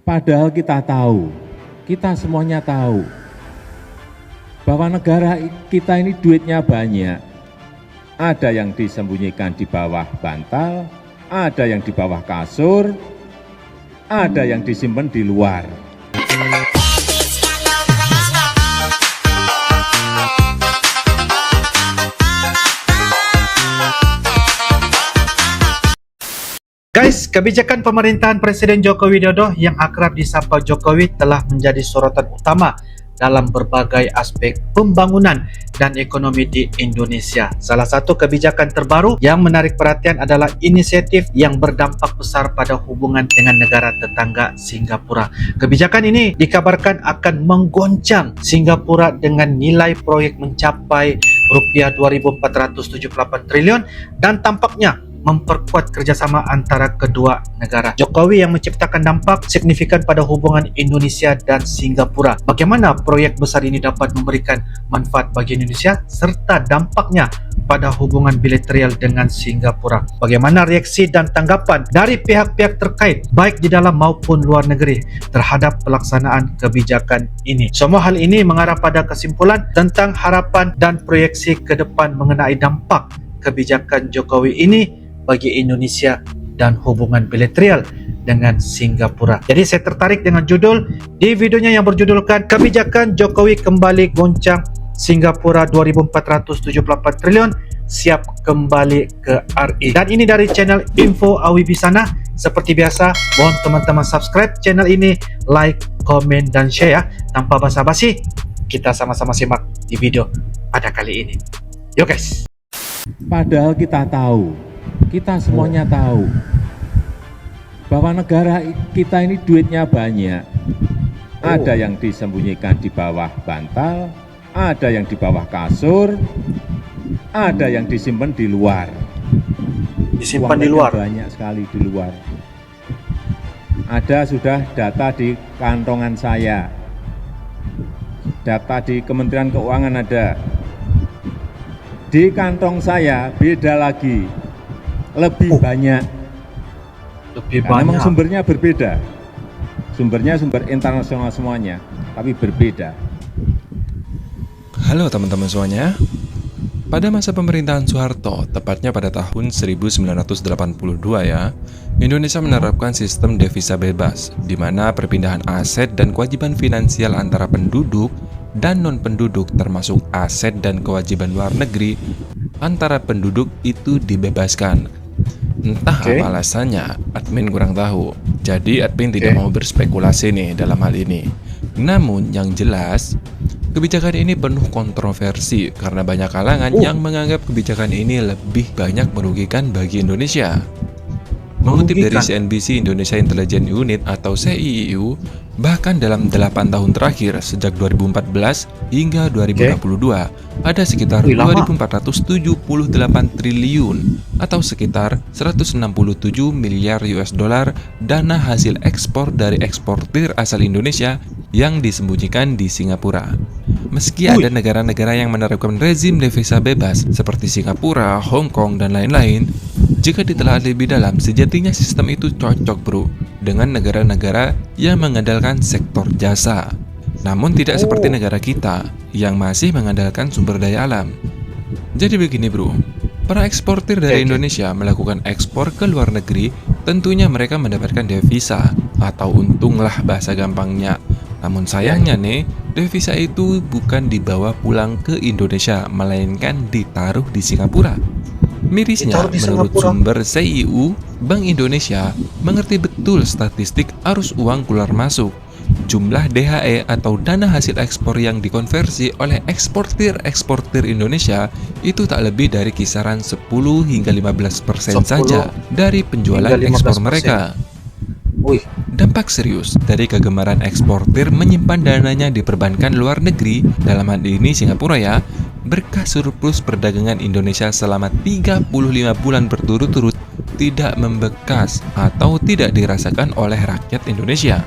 Padahal kita semuanya tahu bahwa negara kita ini duitnya banyak. Ada yang disembunyikan di bawah bantal, ada yang di bawah kasur, ada yang disimpan di luar. Guys, kebijakan pemerintahan Presiden Joko Widodo yang akrab disapa Jokowi telah menjadi sorotan utama dalam berbagai aspek pembangunan dan ekonomi di Indonesia. Salah satu kebijakan terbaru yang menarik perhatian adalah inisiatif yang berdampak besar pada hubungan dengan negara tetangga Singapura. Kebijakan ini dikabarkan akan menggoncang Singapura dengan nilai proyek mencapai rupiah 2.478 triliun dan tampaknya memperkuat kerjasama antara kedua negara. Jokowi yang menciptakan dampak signifikan pada hubungan Indonesia dan Singapura. Bagaimana proyek besar ini dapat memberikan manfaat bagi Indonesia serta dampaknya pada hubungan bilateral dengan Singapura. Bagaimana reaksi dan tanggapan dari pihak-pihak terkait baik di dalam maupun luar negeri terhadap pelaksanaan kebijakan ini. Semua hal ini mengarah pada kesimpulan tentang harapan dan proyeksi ke depan mengenai dampak kebijakan Jokowi ini bagi Indonesia dan hubungan bilateral dengan Singapura. Jadi saya tertarik dengan judul di videonya yang berjudulkan Kebijakan Jokowi Kembali Goncang Singapura 2.478 triliun siap kembali ke RI. Dan ini dari channel Info Awibisana. Seperti biasa, mohon teman-teman subscribe channel ini, like, komen, dan share ya. Tanpa basa-basi, kita sama-sama simak di video pada kali ini. Yuk guys. Padahal kita semuanya tahu bahwa negara kita ini duitnya banyak. Ada yang disembunyikan di bawah bantal, ada yang di bawah kasur, ada yang disimpan di luar. Disimpan di luar? Banyak sekali di luar. Ada sudah data di kantongan saya. Data di Kementerian Keuangan ada. Di kantong saya beda lagi. Lebih banyak. Memang sumbernya berbeda. Sumbernya sumber internasional semuanya, tapi berbeda. Halo teman-teman semuanya. Pada masa pemerintahan Soeharto, tepatnya pada tahun 1982 ya, Indonesia menerapkan sistem devisa bebas, di mana perpindahan aset dan kewajiban finansial antara penduduk dan non-penduduk termasuk aset dan kewajiban luar negeri antara penduduk itu dibebaskan. Entah apa alasannya, admin kurang tahu. Jadi admin tidak mau berspekulasi nih dalam hal ini. Namun yang jelas, kebijakan ini penuh kontroversi karena banyak kalangan yang menganggap kebijakan ini lebih banyak merugikan bagi Indonesia. Mengutip dari CNBC Indonesia Intelligence Unit atau CIIU, bahkan dalam 8 tahun terakhir sejak 2014 hingga 2022 ada sekitar 2.478 triliun atau sekitar 167 miliar US dollar dana hasil ekspor dari eksportir asal Indonesia yang disembunyikan di Singapura. Meski ada negara-negara yang menerapkan rezim devisa bebas seperti Singapura, Hong Kong, dan lain-lain, jika ditelaah lebih dalam, sejatinya sistem itu cocok bro dengan negara-negara yang mengandalkan sektor jasa. Namun tidak seperti negara kita yang masih mengandalkan sumber daya alam. Jadi begini bro, para eksportir dari Indonesia melakukan ekspor ke luar negeri, tentunya mereka mendapatkan devisa atau untung lah bahasa gampangnya. Namun sayangnya nih, devisa itu bukan dibawa pulang ke Indonesia, melainkan ditaruh di Singapura. Mirisnya, menurut sumber CIU, Bank Indonesia mengerti betul statistik arus uang keluar masuk. Jumlah DHE atau dana hasil ekspor yang dikonversi oleh eksportir Indonesia itu tak lebih dari kisaran 10 hingga 15% saja dari penjualan ekspor mereka. Dampak serius dari kegemaran eksportir menyimpan dananya di perbankan luar negeri, dalam hal ini Singapura ya, berkah surplus perdagangan Indonesia selama 35 bulan berturut-turut tidak membekas atau tidak dirasakan oleh rakyat Indonesia.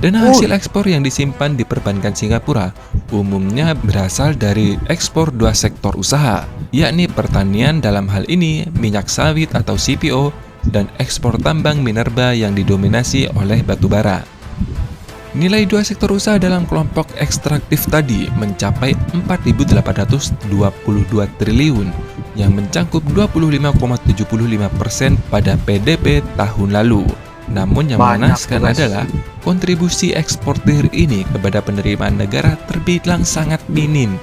Dana hasil ekspor yang disimpan di perbankan Singapura umumnya berasal dari ekspor dua sektor usaha, yakni pertanian dalam hal ini minyak sawit atau CPO dan ekspor tambang minerba yang didominasi oleh batu bara. Nilai dua sektor usaha dalam kelompok ekstraktif tadi mencapai 4.822 triliun yang mencangkup 25,75% pada PDB tahun lalu. Namun yang Banyak, mengenaskan Bos. adalah kontribusi eksportir ini kepada penerimaan negara terbilang sangat minim.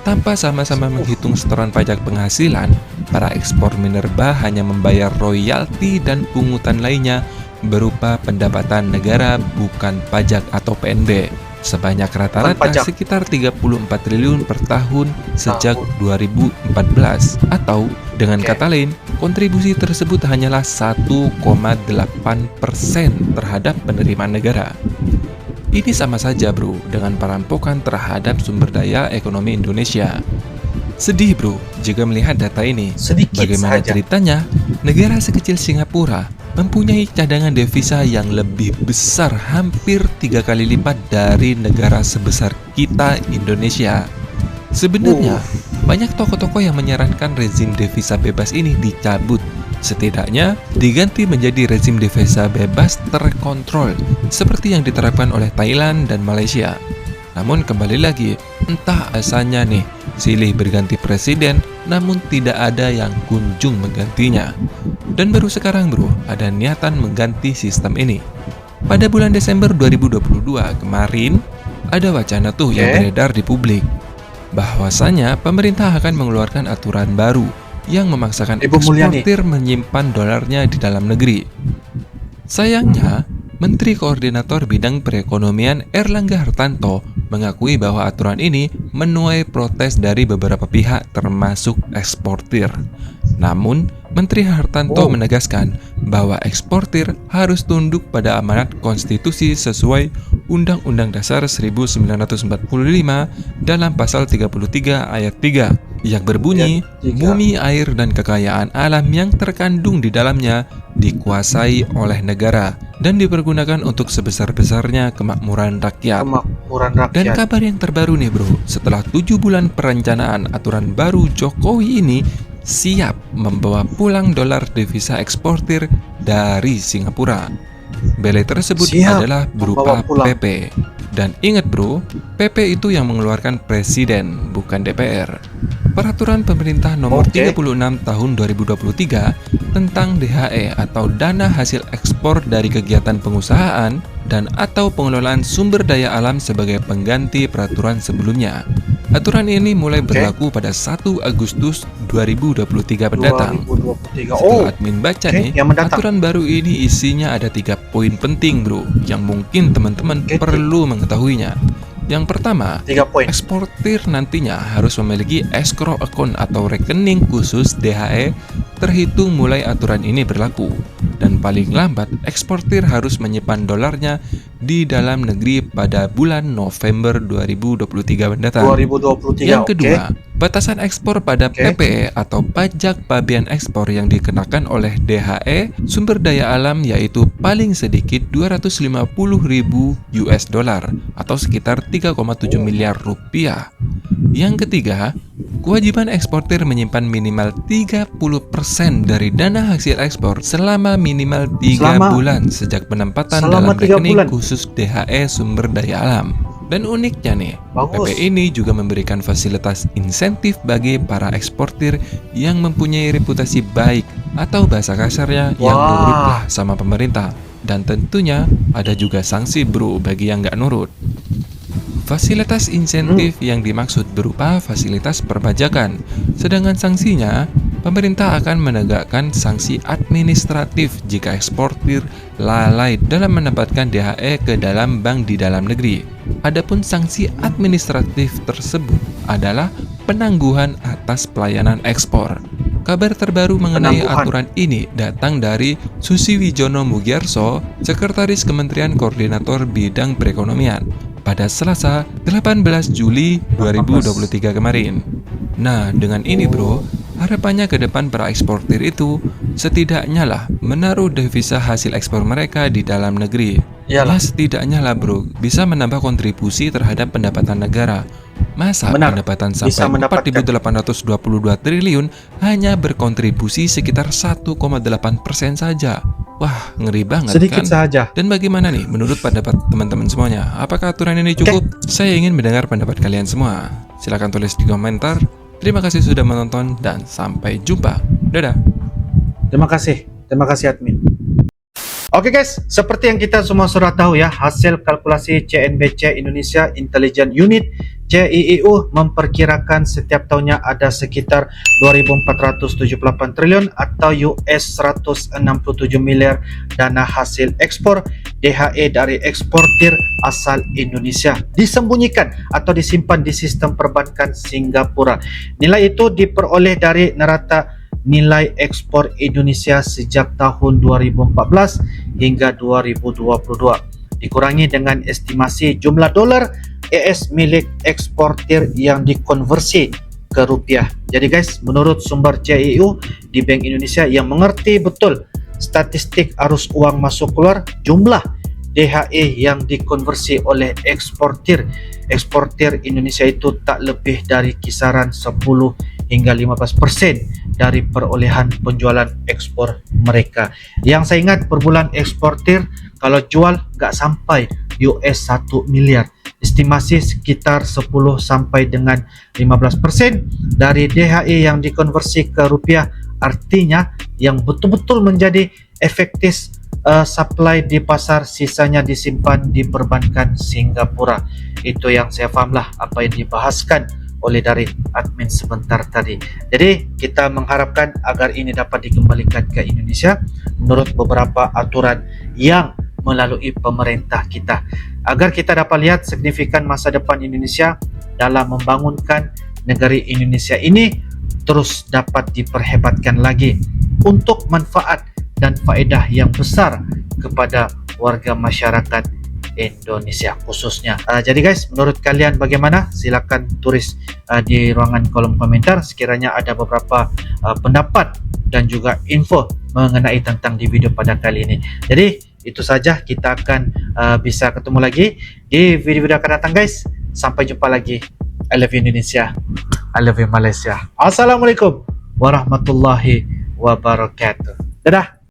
Tanpa sama-sama menghitung setoran pajak penghasilan, para ekspor minerba hanya membayar royalti dan pungutan lainnya berupa pendapatan negara bukan pajak atau PNB sebanyak rata-rata pajak. sekitar 34 triliun per tahun sejak 2014, atau dengan kata lain, kontribusi tersebut hanyalah 1,8% terhadap penerimaan negara. Ini sama saja bro dengan perampokan terhadap sumber daya ekonomi Indonesia. Sedih bro jika melihat data ini. Sedikit Bagaimana saja. ceritanya, negara sekecil Singapura mempunyai cadangan devisa yang lebih besar hampir 3 kali lipat dari negara sebesar kita Indonesia. Sebenarnya, banyak tokoh-tokoh yang menyarankan rezim devisa bebas ini dicabut. Setidaknya diganti menjadi rezim devisa bebas terkontrol seperti yang diterapkan oleh Thailand dan Malaysia. Namun kembali lagi, entah asalnya nih, silih berganti presiden namun tidak ada yang kunjung menggantinya. Dan baru sekarang bro, ada niatan mengganti sistem ini. Pada bulan Desember 2022 kemarin, ada wacana tuh yang beredar di publik bahwasanya pemerintah akan mengeluarkan aturan baru yang memaksakan Ibu Mulyani. eksportir menyimpan dolarnya di dalam negeri. Sayangnya, Menteri Koordinator Bidang Perekonomian Erlangga Hartanto mengakui bahwa aturan ini menuai protes dari beberapa pihak termasuk eksportir. Namun, Menteri Hartanto menegaskan bahwa eksportir harus tunduk pada amanat konstitusi sesuai Undang-Undang Dasar 1945 dalam pasal 33 ayat 3 yang berbunyi, bumi, air, dan kekayaan alam yang terkandung di dalamnya dikuasai oleh negara dan dipergunakan untuk sebesar-besarnya kemakmuran rakyat. Kemakmuran rakyat. Dan kabar yang terbaru nih bro, setelah 7 bulan perencanaan, aturan baru Jokowi ini siap membawa pulang dolar devisa eksportir dari Singapura. Belai tersebut adalah berupa PP. Dan ingat bro, PP itu yang mengeluarkan presiden, bukan DPR. Peraturan pemerintah nomor 36 tahun 2023 tentang DHE atau dana hasil ekspor dari kegiatan pengusahaan dan atau pengelolaan sumber daya alam sebagai pengganti peraturan sebelumnya. Aturan ini mulai berlaku pada 1 Agustus 2023 mendatang. 2023. Setelah admin baca nih, yang mendatang. aturan baru ini isinya ada 3 poin penting bro, yang mungkin teman-teman perlu mengetahuinya. Yang pertama, 3 poin. eksportir nantinya harus memiliki escrow account atau rekening khusus DHE terhitung mulai aturan ini berlaku. Dan paling lambat, eksportir harus menyimpan dolarnya di dalam negeri pada bulan November 2023 mendatang. 2023. Yang kedua, batasan ekspor pada PPE atau pajak pabean ekspor yang dikenakan oleh DHE sumber daya alam yaitu paling sedikit 250.000 US dollar atau sekitar 3,7 miliar rupiah. Yang ketiga, kewajiban eksportir menyimpan minimal 30% dari dana hasil ekspor selama minimal 3 bulan sejak penempatan dalam 3 rekening bulan. khusus DHE sumber daya alam. Dan uniknya nih, Bagus. PP ini juga memberikan fasilitas insentif bagi para eksportir yang mempunyai reputasi baik atau bahasa kasarnya yang nurutlah sama pemerintah. Dan tentunya ada juga sanksi bro bagi yang nggak nurut. Fasilitas insentif yang dimaksud berupa fasilitas perpajakan, sedangkan sanksinya, pemerintah akan menegakkan sanksi administratif jika eksportir lalai dalam menempatkan DHE ke dalam bank di dalam negeri. Adapun sanksi administratif tersebut adalah penangguhan atas pelayanan ekspor. Kabar terbaru mengenai aturan ini datang dari Susiwijono Mugiarso, Sekretaris Kementerian Koordinator Bidang Perekonomian, pada Selasa 18 Juli 2023 kemarin. Nah, dengan ini bro, harapannya ke depan para eksportir itu setidaknya lah menaruh devisa hasil ekspor mereka di dalam negeri. Ya setidaknya lah bro, bisa menambah kontribusi terhadap pendapatan negara. Masa pendapatan sampai 4.822 triliun hanya berkontribusi sekitar 1,8% saja. Wah, ngeri banget Sedikit kan? saja. Dan bagaimana nih menurut pendapat teman-teman semuanya? Apakah aturan ini cukup? Saya ingin mendengar pendapat kalian semua. Silahkan tulis di komentar. Terima kasih sudah menonton dan sampai jumpa. Dadah. Terima kasih admin. Oke guys, seperti yang kita semua sudah tahu ya, hasil kalkulasi CNBC Indonesia Intelligence Unit CIIU memperkirakan setiap tahunnya ada sekitar 2.478 triliun atau US 167 miliar dana hasil ekspor DHE dari eksportir asal Indonesia disembunyikan atau disimpan di sistem perbankan Singapura. Nilai itu diperoleh dari neraca nilai ekspor Indonesia sejak tahun 2014 hingga 2022 dikurangi dengan estimasi jumlah dolar AS milik eksportir yang dikonversi ke rupiah. Jadi guys, menurut sumber CIIU di Bank Indonesia yang mengerti betul statistik arus uang masuk keluar, jumlah DHE yang dikonversi oleh eksportir Indonesia itu tak lebih dari kisaran 10 hingga 15% dari perolehan penjualan ekspor mereka. Yang saya ingat per bulan eksportir kalau jual nggak sampai US 1 miliar. Estimasi sekitar 10 sampai dengan 15% dari DHE yang dikonversi ke rupiah, artinya yang betul-betul menjadi efektif supply di pasar, sisanya disimpan di perbankan Singapura. Itu yang saya faham lah apa yang dibahaskan oleh dari admin sebentar tadi. Jadi kita mengharapkan agar ini dapat dikembalikan ke Indonesia menurut beberapa aturan yang melalui pemerintah kita, agar kita dapat lihat signifikan masa depan Indonesia dalam membangunkan negeri Indonesia ini terus dapat diperhebatkan lagi untuk manfaat dan faedah yang besar kepada warga masyarakat Indonesia khususnya. Jadi guys, menurut kalian bagaimana? Silakan tulis di ruangan kolom komentar sekiranya ada beberapa pendapat dan juga info mengenai tentang di video pada kali ini. Jadi itu saja, kita akan bisa ketemu lagi di video-video akan datang guys. Sampai jumpa lagi. I love you Indonesia, I love you Malaysia. Assalamualaikum warahmatullahi wabarakatuh. Dadah.